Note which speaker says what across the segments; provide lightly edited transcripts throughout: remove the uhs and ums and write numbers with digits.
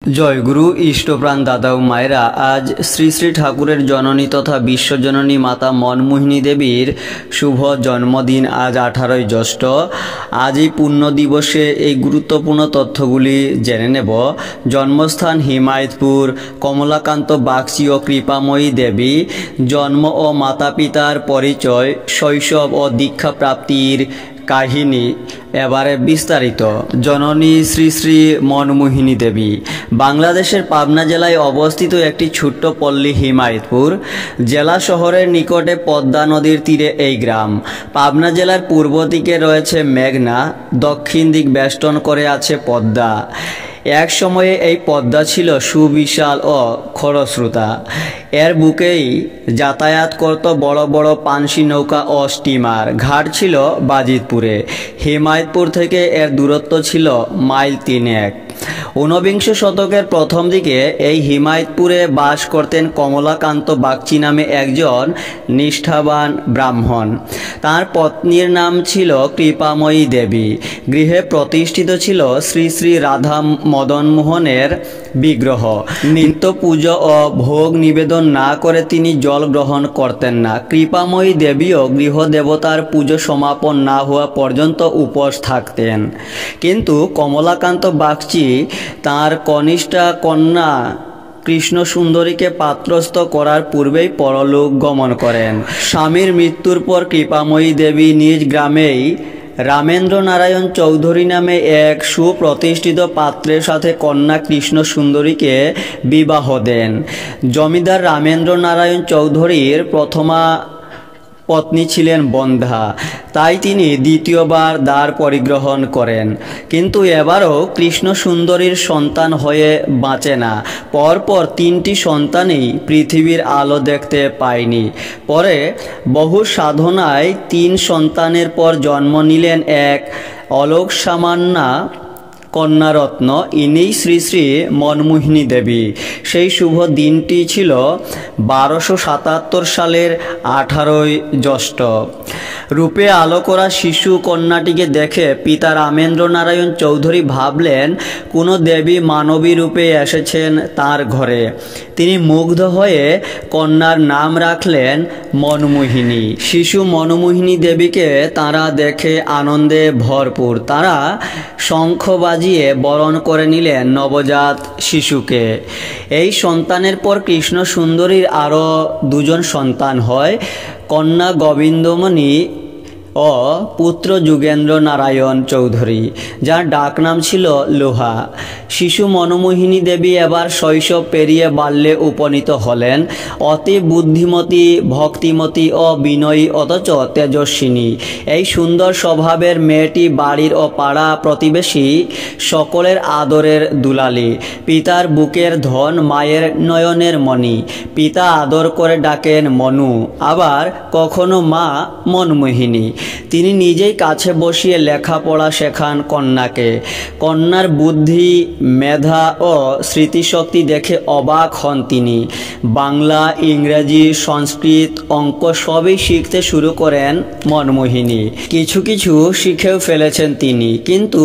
Speaker 1: জয়গুরু ইষ্টপ্রাণ দাদা ও মায়েরা, আজ শ্রী শ্রী ঠাকুরের জননী তথা বিশ্বজননী মাতা মনমোহিনী দেবীর শুভ জন্মদিন। আজ 18ই জ্যৈষ্ঠ। আজ এই পুণ্য দিবসে এই গুরুত্বপূর্ণ তথ্যগুলি জেনে নেব। জন্মস্থান হিমায়তপুর। কমলাকান্ত বাগচি ও কৃপাময়ী দেবী। জন্ম ও মাতা পিতার পরিচয়, শৈশব ও দীক্ষা প্রাপ্তির কাহিনী এবারে বিস্তারিত। জননী শ্রী শ্রী মনমোহিনী দেবী বাংলাদেশের পাবনা জেলায় অবস্থিত একটি ছোট্ট পল্লী হিমায়তপুর। জেলা শহরের নিকটে পদ্মা নদীর তীরে এই গ্রাম। পাবনা জেলার পূর্ব দিকে রয়েছে মেঘনা, দক্ষিণ দিক বেষ্টন করে আছে পদ্মা। এক সময়ে এই পদ্মা ছিল সুবিশাল ও খরস্রোতা। এর বুকেই যাতায়াত করত বড় বড় পানসি নৌকা ও স্টিমার। ঘাট ছিল বাজিতপুরে। হিমায়তপুর থেকে এর দূরত্ব ছিল মাইল 3-1। ঊনবিংশ শতকের প্রথম দিকে এই হিমায়তপুরে বাস করতেন কমলাকান্ত বাগচি নামে একজন নিষ্ঠাবান ব্রাহ্মণ। তার পত্নীর নাম ছিল কৃপাময়ী দেবী। গৃহে প্রতিষ্ঠিত ছিল শ্রী শ্রী রাধা মদনমোহনের বিগ্রহ। নিত্য পুজো ও ভোগ নিবেদন না করে তিনি জল গ্রহণ করতেন না। কৃপাময়ী দেবীও গৃহদেবতার পুজো সমাপন না হওয়া পর্যন্ত উপোস থাকতেন। কিন্তু কমলাকান্ত বাগচি তার কনিষ্ঠা কন্যা কৃষ্ণ সুন্দরীকে পাত্রস্থ করার পূর্বেই পরলোক গমন করেন। স্বামীর মৃত্যুর পর কৃপাময়ী দেবী নিজ গ্রামেই রামেন্দ্র নারায়ণ চৌধুরী নামে এক সুপ্রতিষ্ঠিত পাত্রের সাথে কন্যা কৃষ্ণ সুন্দরীকে বিবাহ দেন। জমিদার রামেন্দ্র নারায়ণ চৌধুরীর প্রথমা পত্নী ছিলেন বন্ধা, তাই তিনি দ্বিতীয়বার দ্বার পরিগ্রহণ করেন। কিন্তু এবারও কৃষ্ণ সুন্দরীর সন্তান হয়ে বাঁচে না। পরপর 3টি সন্তানই পৃথিবীর আলো দেখতে পায়নি। পরে বহু সাধনায় 3 সন্তানের পর জন্ম নিলেন এক অলোক সামান্যা কন্যারত্ন। ইনি শ্রী শ্রী মনমোহিনী দেবী। সেই শুভ দিনটি ছিল 1277 সালের 18ই জ্যৈষ্ঠ। রূপে আলো করা শিশু কন্যাটিকে দেখে পিতা রামেন্দ্র নারায়ণ চৌধুরী ভাবলেন কোনো দেবী মানবী রূপে এসেছেন তার ঘরে। তিনি মুগ্ধ হয়ে কন্যার নাম রাখলেন মনমোহিনী। শিশু মনমোহিনী দেবীকে তারা দেখে আনন্দে ভরপুর। তারা শঙ্খ বাজিয়ে বরণ করে নিলেন নবজাত শিশুকে। এই সন্তানের পর কৃষ্ণ সুন্দরীর আরও 2জন সন্তান হয়, কন্যা গোবিন্দমণি ও পুত্র যুগেন্দ্র নারায়ণ চৌধুরী, যার ডাকনাম ছিল লোহা। শিশু মনমোহিনী দেবী এবার শৈশব পেরিয়ে বাল্যে উপনীত হলেন। অতি বুদ্ধিমতী, ভক্তিমতী ও বিনয়ী অথচ তেজস্বিনী এই সুন্দর স্বভাবের মেয়েটি বাড়ির ও পাড়া প্রতিবেশী সকলের আদরের দুলালী। পিতার বুকের ধন, মায়ের নয়নের মণি। পিতা আদর করে ডাকেন মনু, আবার কখনো মা মনমোহিনী। তিনি নিজেই কাছে বসিয়ে লেখাপড়া শেখান কন্যাকে। কন্যার বুদ্ধি, মেধা ও স্মৃতিশক্তি দেখে অবাক হন তিনি। বাংলা, ইংরেজি, সংস্কৃত, অঙ্ক সবই শিখতে শুরু করেন মনমোহিনী। কিছু কিছু শিখেও ফেলেছেন তিনি। কিন্তু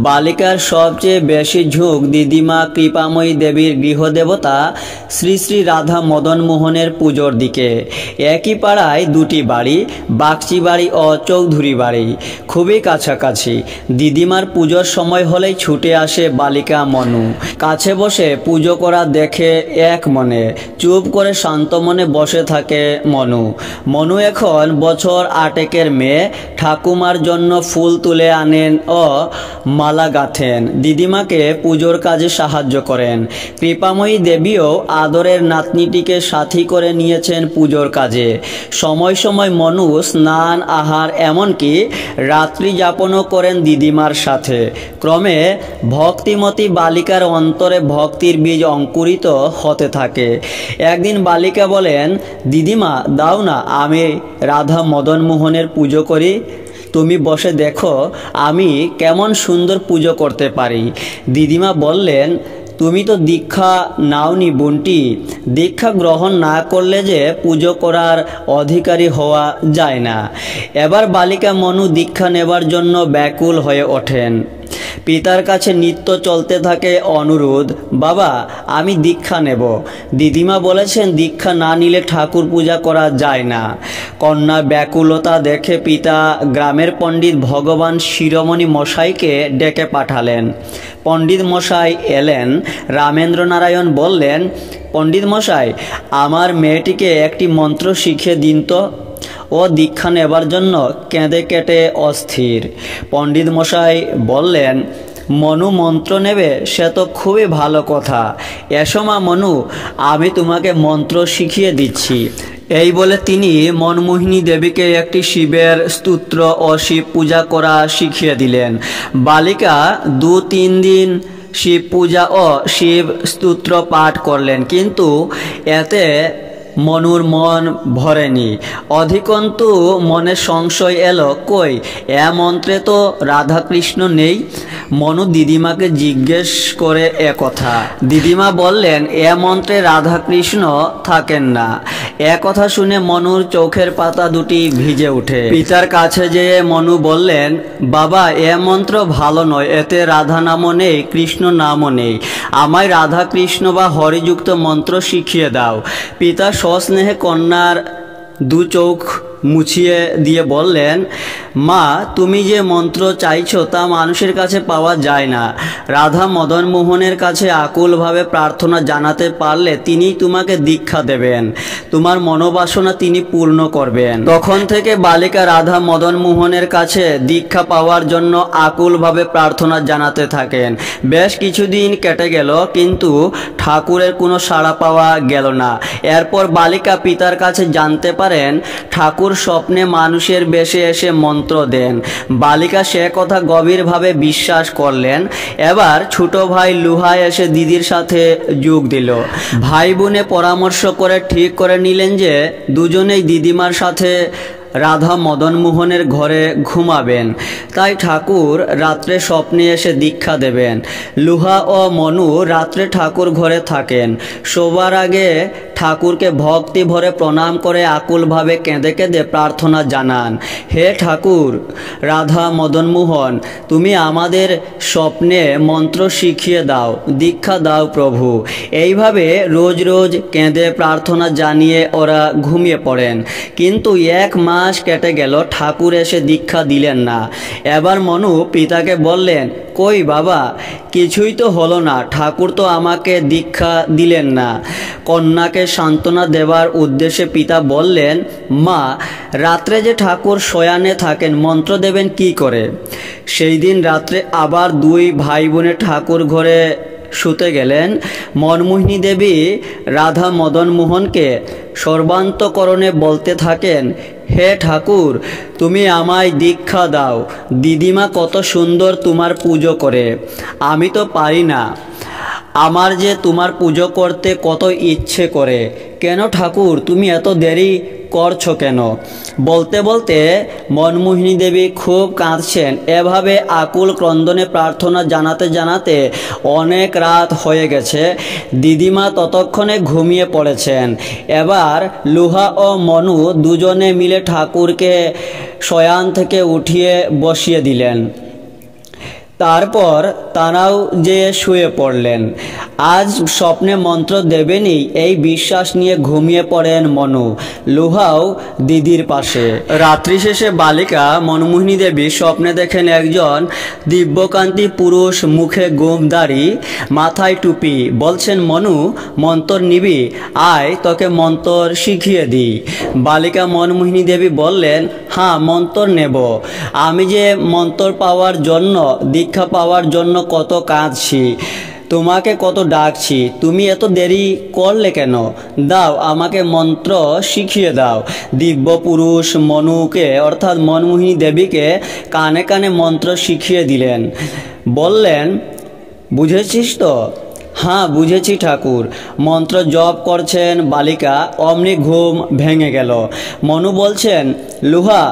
Speaker 1: বালিকার সবচেয়ে বেশি ঝোঁক দিদিমা কৃপাময়ী দেবীর গৃহদেবতা শ্রী শ্রী রাধা মদনমোহনের পুজোর দিকে। একই পাড়ায় 2টি বাড়ি, বাগচি বাড়ি ও চৌধুরী বাড়ি, খুবই কাছাকাছি। দিদিমার পুজোর সময় হলেই ছুটে আসে বালিকা মনু। কাছে বসে পুজো করা দেখে এক মনে চুপ করে শান্ত মনে বসে থাকে মনু। মনু এখন বছর 8-এর মেয়ে। ঠাকুমার জন্য ফুল তুলে আনেন ও মালা গাঁথেন। দিদিমাকে পুজোর কাজে সাহায্য করেন। কৃপাময়ী দেবীও আদরের নাতনিটিকে সাথী করে নিয়েছেন পুজোর কাজে। সময় সময় মনু স্নান, আহার, এমনকি রাত্রি যাপনও করেন দিদিমার সাথে। ক্রমে ভক্তিমতী বালিকার অন্তরে ভক্তির বীজ অঙ্কুরিত হতে থাকে। একদিন বালিকা বলেন, দিদিমা দাও না, আমি রাধা মদনমোহনের পুজো করি। তুমি বসে দেখো আমি কেমন সুন্দর পুজো করতে পারি। দিদিমা বললেন, তুমি তো দীক্ষা নাওনি বোনটি। দীক্ষা গ্রহণ না করলে যে পুজো করার অধিকারী হওয়া যায় না। এবার বালিকা মনু দীক্ষা নেবার জন্য ব্যাকুল হয়ে ওঠেন। পিতার কাছে নিত্য চলতে থাকে অনুরোধ, বাবা আমি দীক্ষা নেব। দিদিমা বলেছেন দীক্ষা না নিলে ঠাকুর পূজা করা যায় না। কন্যা ব্যাকুলতা দেখে পিতা গ্রামের পণ্ডিত ভগবান শিরোমণি মশাইকে ডেকে পাঠালেন। পণ্ডিত মশাই এলেন। রামেন্দ্র নারায়ণ বললেন, পণ্ডিত মশাই, আমার মেয়েটিকে একটি মন্ত্র শিখিয়ে দিন তো। ও দীক্ষা নেবার জন্য কেঁদে কেটে অস্থির। পণ্ডিত মশাই বললেন, মনু মন্ত্র নেবে, সে তো খুবই ভালো কথা। এসো মা মনু, আমি তোমাকে মন্ত্র শিখিয়ে দিচ্ছি। এই বলে তিনি মনমোহিনী দেবীকে একটি শিবের স্তোত্র ও শিব পূজা করা শিখিয়ে দিলেন। বালিকা 2-3 দিন শিব পূজা ও শিব স্তোত্র পাঠ করলেন, কিন্তু এতে মনুর মন ভরেনি। অধিকন্তু মনে সংশয় এলো, কই এ মন্ত্রে তো রাধাকৃষ্ণ নেই। মনু দিদিমাকে জিজ্ঞেস করে কথা। দিদিমা বললেন, এ মন্ত্রে রাধাকৃষ্ণ থাকেন না। কথা শুনে মনুর চোখের পাতা দুটি ভিজে ওঠে। পিতার কাছে যেয়ে মনু বললেন, বাবা এ মন্ত্র ভালো নয়, এতে রাধা নামও নেই, কৃষ্ণ নামও নেই। আমায় রাধা কৃষ্ণ বা হরিযুক্ত মন্ত্র শিখিয়ে দাও। পিতা সস্নেহে কন্যার 2 চোখ মুছিয়ে দিয়ে বললেন, মা তুমি যে মন্ত্র চাইছো তা মানুষের কাছে পাওয়া যায় না। রাধা মদন মোহনের কাছে আকুলভাবে প্রার্থনা জানাতে পারলে তিনি তোমাকে দীক্ষা দেবেন, তোমার মনোবাসনা তিনি পূর্ণ করবেন। তখন থেকে বালিকা রাধা মদন মোহনের কাছে দীক্ষা পাওয়ার জন্য আকুলভাবে প্রার্থনা জানাতে থাকেন। বেশ কিছুদিন কেটে গেল, কিন্তু ঠাকুরের কোনো সাড়া পাওয়া গেল না। এরপর বালিকা পিতার কাছে জানতে পারেন ঠাকুর স্বপ্নে মানুষের বেশে এসে মন্ত্র দেন। বালিকা সে কথা গভীরভাবে বিশ্বাস করলেন। এবার ছোট ভাই লুহা এসে দিদির সাথে যোগ দিল। ভাই বোনে পরামর্শ করে ঠিক করে নিলেন যে দুজনেই দিদিমার সাথে রাধা মদন মোহনের ঘরে ঘুমাবেন। তাই ঠাকুর রাত্রে স্বপ্নে এসে দীক্ষা দেবেন। লুহা ও মনু রাত্রে ঠাকুর ঘরে থাকেন। শোবার আগে ঠাকুরকে ভক্তি ভরে প্রণাম করে আকুলভাবে কেঁদে কেঁদে প্রার্থনা জানান, হে ঠাকুর রাধা মদন মোহন, তুমি আমাদের স্বপ্নে মন্ত্র শিখিয়ে দাও, দীক্ষা দাও প্রভু। এইভাবে রোজ রোজ কেঁদে প্রার্থনা জানিয়ে ওরা ঘুমিয়ে পড়েন। কিন্তু 1 মাস কেটে গেল, ঠাকুর এসে দীক্ষা দিলেন না। এবার মনু পিতাকে বললেন, কই বাবা কিছুই তো হলো না, ঠাকুর তো আমাকে দীক্ষা দিলেন না। কন্যাকে সান্ত্বনা দেওয়ার উদ্দেশ্যে পিতা বললেন, মা রাত্রে যে ঠাকুর শয়ানে থাকেন, মন্ত্র দেবেন কি করে? সেই দিন রাত্রে আবার 2 ভাই বোনে ঠাকুর ঘরে শুতে গেলেন। মনমোহিনী দেবী রাধা মদন মোহনকে সর্বান্তকরণে বলতে থাকেন, হে ঠাকুর তুমি আমায় দীক্ষা দাও। দিদিমা কত সুন্দর তোমার পুজো করে, আমি তো পারি না। আমার যে তোমার পুজো করতে কত ইচ্ছে করে, কেন ঠাকুর তুমি এত দেরি করছো কেন? বলতে বলতে মনমোহিনী দেবী খুব কাঁদছেন। এভাবে আকুল ক্রন্দনে প্রার্থনা জানাতে জানাতে অনেক রাত হয়ে গেছে। দিদিমা ততক্ষণে ঘুমিয়ে পড়েছেন। এবার লুহা ও মনু দুজনে মিলে ঠাকুরকে শয়ান থেকে উঠিয়ে বসিয়ে দিলেন। তারপর তারাও যে শুয়ে পড়লেন। আজ স্বপ্নে মন্ত্র দেবেনই এই বিশ্বাস নিয়ে ঘুমিয়ে পড়েন মনু। লুহাও দিদির পাশে। রাত্রি শেষে বালিকা মনমোহিনী দেবী স্বপ্নে দেখেন একজন দিব্যকান্তি পুরুষ, মুখে গোঁফদাড়ি, মাথায় টুপি। বলছেন, মনু মন্ত্র নিবি? আয় তোকে মন্ত্র শিখিয়ে দিই। বালিকা মনমোহিনী দেবী বললেন, হ্যাঁ মন্ত্র নেব। আমি যে মন্ত্র পাওয়ার জন্য, দীক্ষা পাওয়ার জন্য কত কাঁদছি, তোমাকে কত ডাকছি, তুমি এত দেরি করলে কেন? দাও আমাকে মন্ত্র শিখিয়ে দাও। দিব্য পুরুষ মনুকে অর্থাৎ মনমোহিনী দেবীকে কানে কানে মন্ত্র শিখিয়ে দিলেন। বললেন, বুঝেছিস তো? হ্যাঁ বুঝেছি ঠাকুর। মন্ত্র জপ করছেন বালিকা। অমনি ঘুম ভেঙে গেল। মনু বলছেন, লুহা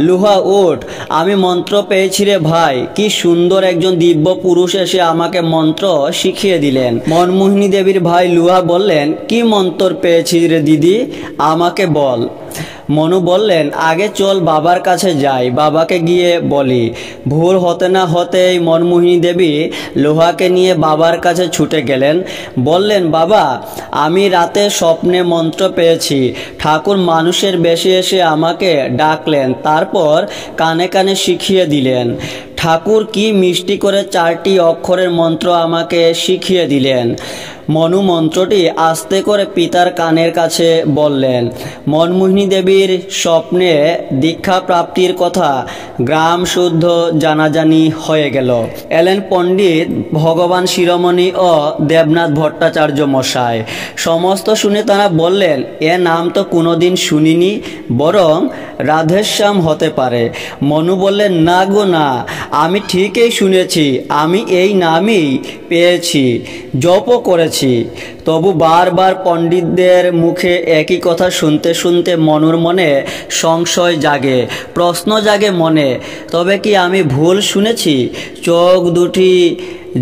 Speaker 1: লুহা ওঠ, আমি মন্ত্র পেয়েছি রে ভাই। কি সুন্দর একজন দিব্য পুরুষ এসে আমাকে মন্ত্র শিখিয়ে দিলেন। মনমোহিনী দেবীর ভাই লুহা বললেন, কি মন্ত্র পেয়েছি রে দিদি, আমাকে বল। মনু বললেন, আগে চল বাবার কাছে যাই, বাবাকে গিয়ে বলি। ভোর হতে না হতেই মনমোহিনী দেবী লোহাকে নিয়ে বাবার কাছে ছুটে গেলেন। বললেন, বাবা, আমি রাতে স্বপ্নে মন্ত্র পেয়েছি। ঠাকুর মানুষের বেশে এসে আমাকে ডাকলেন, তারপর কানে কানে শিখিয়ে দিলেন। ঠাকুর কি মিষ্টি করে 4টি অক্ষরের মন্ত্র আমাকে শিখিয়ে দিলেন। মনু মন্ত্রটি আস্তে করে পিতার কানের কাছে বললেন। মনমোহিনী দেবীর স্বপ্নে দীক্ষা প্রাপ্তির কথা গ্রাম শুদ্ধ জানাজানি হয়ে গেল। এলেন পণ্ডিত ভগবান শিরোমণি ও দেবনাথ ভট্টাচার্য মশাই। সমস্ত শুনে তারা বললেন, এ নাম তো কোনোদিন শুনিনি, বরং রাধেশ্যাম হতে পারে। মনু বললেন, না গো না, আমি ঠিকই শুনেছি, আমি এই নামই পেয়েছি, জপও করেছি। তবু বারবার পণ্ডিতদের মুখে একই কথা শুনতে শুনতে মনুর মনে সংশয় জাগে, প্রশ্ন জাগে মনে, তবে কি আমি ভুল শুনেছি? চোখ দুটি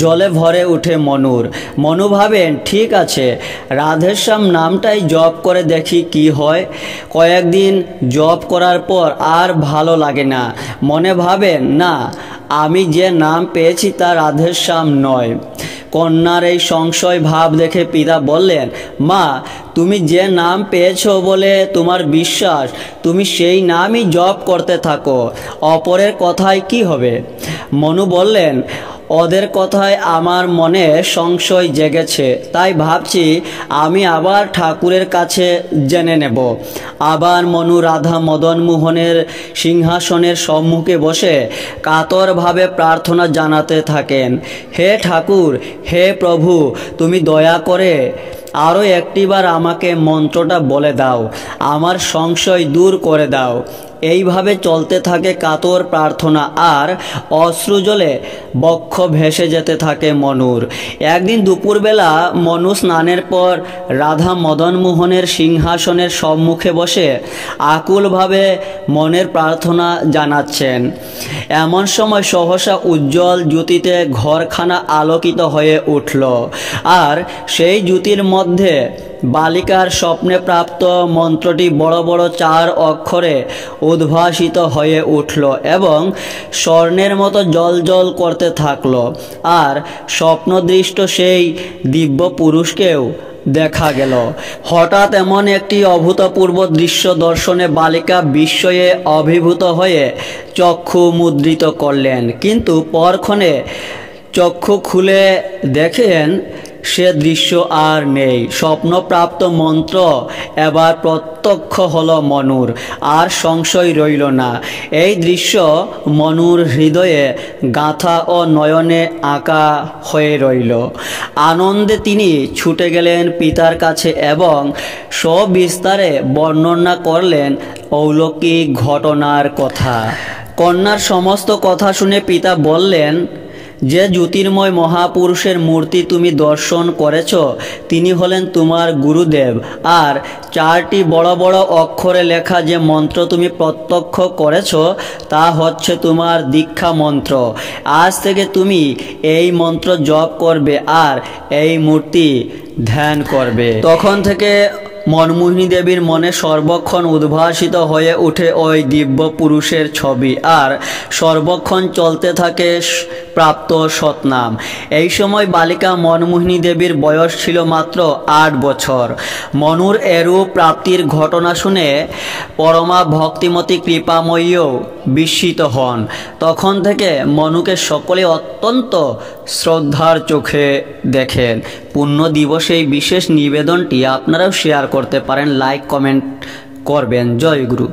Speaker 1: জলে ভরে উঠে মনুর। মনু ভাবেন, ঠিক আছে, রাধেশ্যাম নামটাই জপ করে দেখি কি হয়। কয়েকদিন জপ করার পর আর ভালো লাগে না। মনে ভাবেন, না, আমি যে নাম পেয়েছি তা রাধেশ্যাম নয়। কন্যার এই সংশয় ভাব দেখে পিতা বললেন, মা, তুমি যে নাম পেয়েছো বলে তোমার বিশ্বাস, তুমি সেই নামই জপ করতে থাকো, অপরের কথায় কি হবে? মনু বললেন, ওদের কথায় আমার মনে সংশয় জেগেছে, তাই ভাবছি আমি আবার ঠাকুরের কাছে জেনে নেব। আবার মনু রাধা মদন মোহনের সিংহাসনের সম্মুখে বসে কাতরভাবে প্রার্থনা জানাতে থাকেন। হে ঠাকুর, হে প্রভু, তুমি দয়া করে আরও একটিবার আমাকে মন্ত্রটা বলে দাও, আমার সংশয় দূর করে দাও। এইভাবে চলতে থাকে কাতর প্রার্থনা, আর অশ্রুজলে বক্ষ ভেসে যেতে থাকে মনুর। একদিন দুপুরবেলা মনু স্নানের পর রাধা মদন মোহনের সিংহাসনের সম্মুখে বসে আকুলভাবে মনের প্রার্থনা জানাচ্ছেন। এমন সময় সহসা উজ্জ্বল জ্যোতিতে ঘরখানা আলোকিত হয়ে উঠল, আর সেই জ্যোতির মধ্যে বালিকার স্বপ্নে প্রাপ্ত মন্ত্রটি বড় বড় 4 অক্ষরে উদ্ভাসিত হয়ে উঠল এবং স্বর্ণের মতো জলজল করতে থাকলো। আর স্বপ্নদৃষ্ট সেই দিব্য পুরুষকেও দেখা গেল। হঠাৎ এমন একটি অভূতপূর্ব দৃশ্য দর্শনে বালিকা বিস্ময়ে অভিভূত হয়ে চক্ষু মুদ্রিত করলেন, কিন্তু পরক্ষণে চক্ষু খুলে দেখেন সে দৃশ্য আর নেই। স্বপ্নপ্রাপ্ত মন্ত্র এবার প্রত্যক্ষ হলো মনুর, আর সংশয় রইল না। এই দৃশ্য মনুর হৃদয়ে গাঁথা ও নয়নে আঁকা হয়ে রইল। আনন্দে তিনি ছুটে গেলেন পিতার কাছে এবং সবিস্তারে বর্ণনা করলেন অলৌকিক ঘটনার কথা। কন্যার সমস্ত কথা শুনে পিতা বললেন, যে জ্যোতির্ময় মহাপুরুষের মূর্তি তুমি দর্শন করেছ, তিনি হলেন তোমার গুরুদেব। আর 4টি বড় বড় অক্ষরে লেখা যে মন্ত্র তুমি প্রত্যক্ষ করেছ, তা হচ্ছে তোমার দীক্ষা মন্ত্র। আজ থেকে তুমি এই মন্ত্র জপ করবে আর এই মূর্তি ধ্যান করবে। তখন থেকে মনমোহিনী দেবীর মনে সর্বক্ষণ উদ্ভাসিত হয়ে ওঠে ওই দিব্য পুরুষের ছবি, আর সর্বক্ষণ চলতে থাকে প্রাপ্ত সৎনাম। এই সময় বালিকা মনমোহিনী দেবীর বয়স ছিল মাত্র 8 বছর। মনুর এরূপ প্রাপ্তির ঘটনা শুনে পরমা ভক্তিমতী কৃপাময়ীও বিস্মিত হন। তখন থেকে মনুকে সকলে অত্যন্ত শ্রদ্ধার চোখে দেখেন। পুণ্য দিবসে এই বিশেষ নিবেদনটি আপনারাও শেয়ার করতে পারেন, লাইক কমেন্ট করবেন। জয় গুরু।